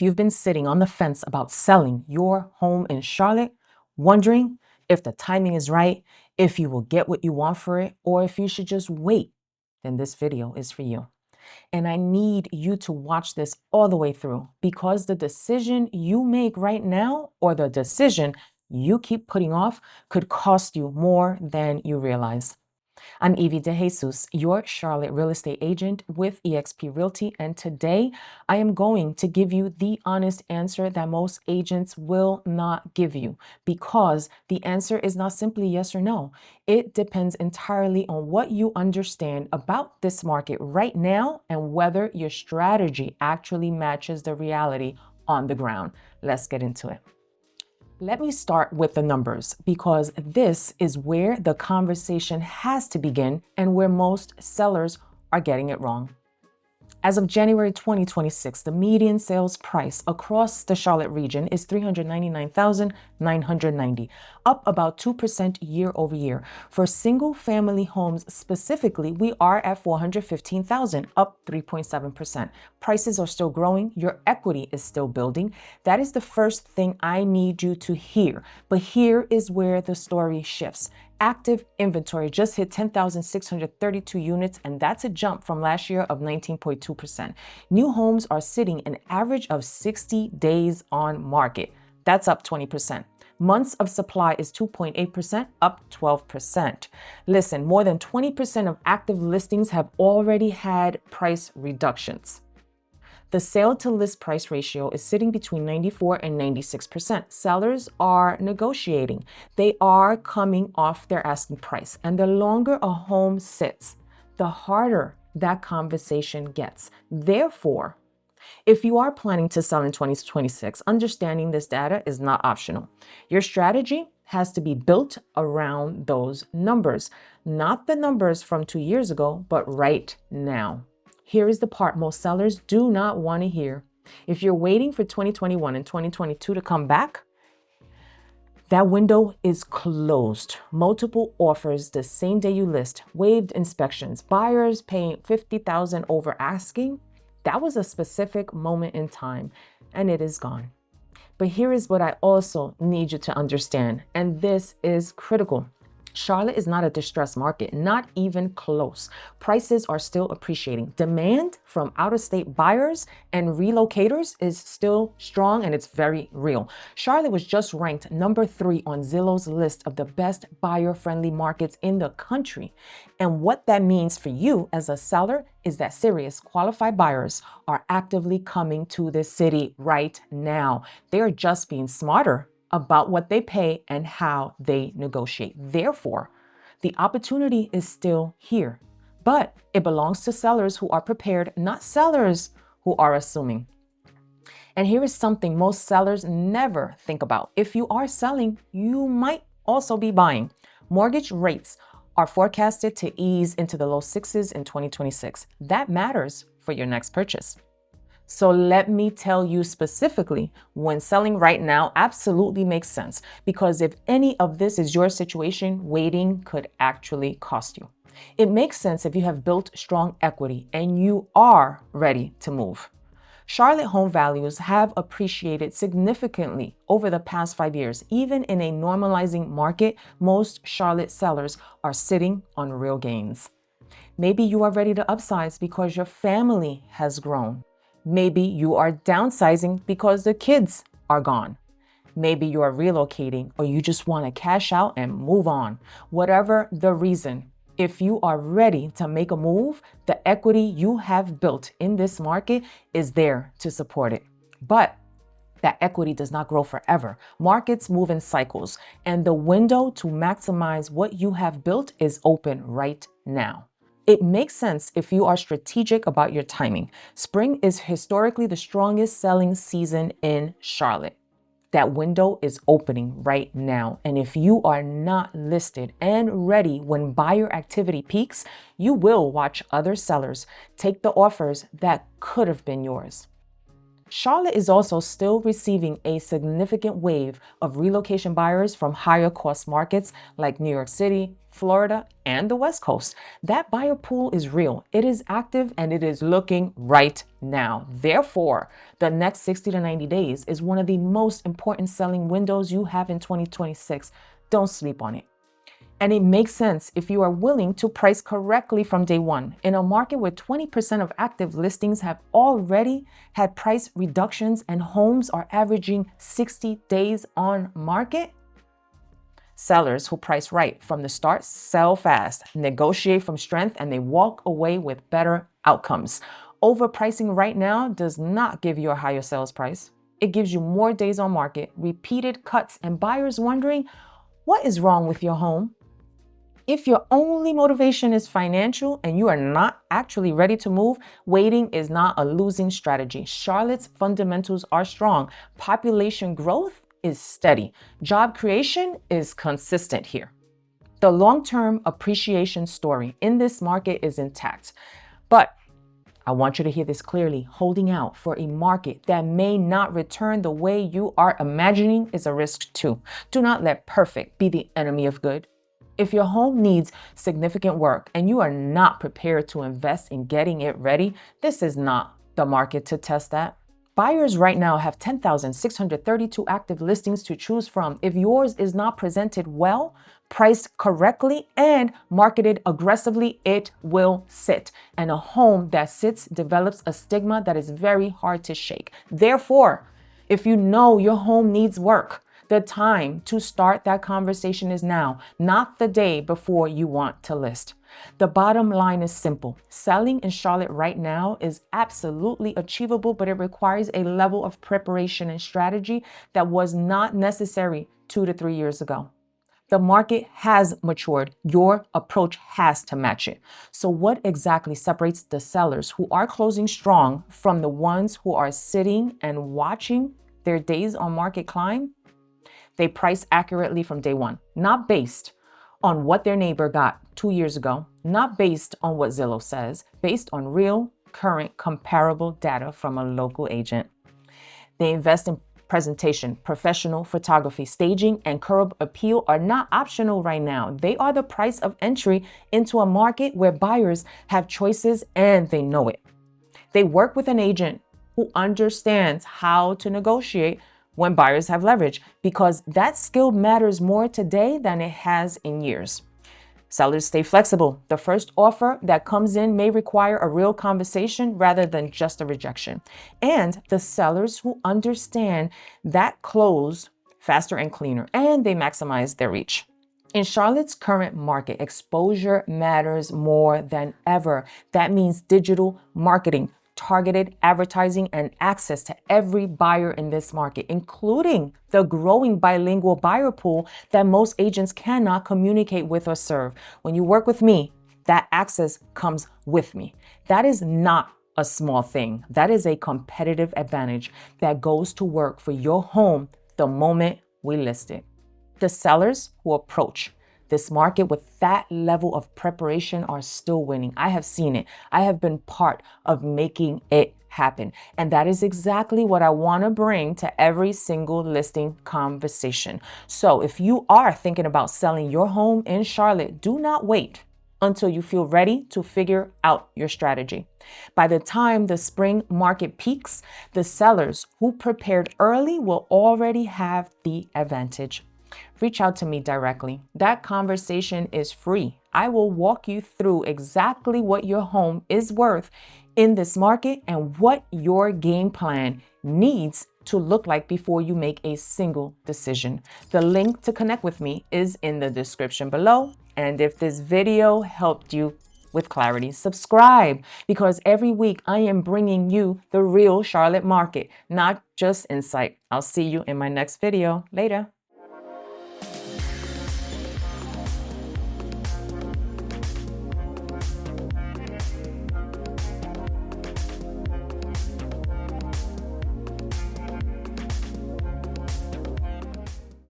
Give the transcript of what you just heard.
If you've been sitting on the fence about selling your home in Charlotte, wondering if the timing is right, if you will get what you want for it, or if you should just wait, then this video is for you. And I need you to watch this all the way through because the decision you make right now or the decision you keep putting off could cost you more than you realize. I'm Evie DeJesus, your Charlotte real estate agent with eXp Realty, and today I am going to give you the honest answer that most agents will not give you because the answer is not simply yes or no. It depends entirely on what you understand about this market right now and whether your strategy actually matches the reality on the ground. Let's get into it. Let me start with the numbers because this is where the conversation has to begin and where most sellers are getting it wrong. As of January 2026, the median sales price across the Charlotte region is $399,990, up about 2% year over year. For single family homes specifically, we are at $415,000, up 3.7%. Prices are still growing. Your equity is still building. That is the first thing I need you to hear. But here is where the story shifts. Active inventory just hit 10,632 units, and that's a jump from last year of 19.2%. New homes are sitting an average of 60 days on market. That's up 20%. Months of supply is 2.8%, up 12%. Listen, more than 20% of active listings have already had price reductions. The sale to list price ratio is sitting between 94 and 96%. Sellers are negotiating. They are coming off their asking price. And the longer a home sits, the harder that conversation gets. Therefore, if you are planning to sell in 2026, understanding this data is not optional. Your strategy has to be built around those numbers, not the numbers from 2 years ago, but right now. Here is the part most sellers do not want to hear. If you're waiting for 2021 and 2022 to come back, that window is closed. Multiple offers the same day you list, waived inspections, buyers paying $50,000 over asking. That was a specific moment in time, and it is gone. But here is what I also need you to understand, and this is critical. Charlotte is not a distressed market, not even close. Prices are still appreciating. Demand from out-of-state buyers and relocators is still strong, and it's very real. Charlotte was just ranked number 3 on Zillow's list of the best buyer-friendly markets in the country. And what that means for you as a seller is that serious qualified buyers are actively coming to this city right now. They are just being smarter about what they pay and how they negotiate. Therefore, the opportunity is still here, but it belongs to sellers who are prepared, not sellers who are assuming. And here is something most sellers never think about. If you are selling, you might also be buying. Mortgage rates are forecasted to ease into the low 6s in 2026. That matters for your next purchase. So let me tell you specifically, when selling right now absolutely makes sense, because if any of this is your situation, waiting could actually cost you. It makes sense if you have built strong equity and you are ready to move. Charlotte home values have appreciated significantly over the past 5 years. Even in a normalizing market, most Charlotte sellers are sitting on real gains. Maybe you are ready to upsize because your family has grown. Maybe you are downsizing because the kids are gone. Maybe you are relocating or you just want to cash out and move on. Whatever the reason, if you are ready to make a move, the equity you have built in this market is there to support it. But that equity does not grow forever. Markets move in cycles, and the window to maximize what you have built is open right now. It makes sense if you are strategic about your timing. Spring is historically the strongest selling season in Charlotte. That window is opening right now. And if you are not listed and ready when buyer activity peaks, you will watch other sellers take the offers that could have been yours. Charlotte is also still receiving a significant wave of relocation buyers from higher cost markets like New York City, Florida, and the West Coast. That buyer pool is real, it is active, and it is looking right now. Therefore, the next 60 to 90 days is one of the most important selling windows you have in 2026. Don't sleep on it. And it makes sense if you are willing to price correctly from day one. In a market where 20% of active listings have already had price reductions and homes are averaging 60 days on market, sellers who price right from the start sell fast, negotiate from strength, and they walk away with better outcomes. Overpricing right now does not give you a higher sales price. It gives you more days on market, repeated cuts, and buyers wondering, what is wrong with your home? If your only motivation is financial and you are not actually ready to move, waiting is not a losing strategy. Charlotte's fundamentals are strong. Population growth is steady. Job creation is consistent here. The long-term appreciation story in this market is intact. But I want you to hear this clearly. Holding out for a market that may not return the way you are imagining is a risk too. Do not let perfect be the enemy of good. If your home needs significant work and you are not prepared to invest in getting it ready, this is not the market to test that. Buyers right now have 10,632 active listings to choose from. If yours is not presented well, priced correctly, and marketed aggressively, it will sit. And a home that sits develops a stigma that is very hard to shake. Therefore, if you know your home needs work, the time to start that conversation is now, not the day before you want to list. The bottom line is simple. Selling in Charlotte right now is absolutely achievable, but it requires a level of preparation and strategy that was not necessary 2 to 3 years ago. The market has matured. Your approach has to match it. So what exactly separates the sellers who are closing strong from the ones who are sitting and watching their days on market climb? They price accurately from day one, not based on what their neighbor got 2 years ago, not based on what Zillow says, based on real, current, comparable data from a local agent. They invest in presentation, professional photography, staging, and curb appeal are not optional right now. They are the price of entry into a market where buyers have choices and they know it. They work with an agent who understands how to negotiate when buyers have leverage, because that skill matters more today than it has in years. Sellers stay flexible. The first offer that comes in may require a real conversation rather than just a rejection. And the sellers who understand that close faster and cleaner, and they maximize their reach. In Charlotte's current market, exposure matters more than ever. That means digital marketing, targeted advertising, and access to every buyer in this market, including the growing bilingual buyer pool that most agents cannot communicate with or serve. When you work with me, that access comes with me. That is not a small thing. That is a competitive advantage that goes to work for your home the moment we list it. The sellers who approach this market with that level of preparation are still winning. I have seen it. I have been part of making it happen. And that is exactly what I want to bring to every single listing conversation. So if you are thinking about selling your home in Charlotte, do not wait until you feel ready to figure out your strategy. By the time the spring market peaks, the sellers who prepared early will already have the advantage. Reach out to me directly. That conversation is free. I will walk you through exactly what your home is worth in this market and what your game plan needs to look like before you make a single decision. The link to connect with me is in the description below. And if this video helped you with clarity, subscribe, because every week I am bringing you the real Charlotte market, not just insight. I'll see you in my next video. Later.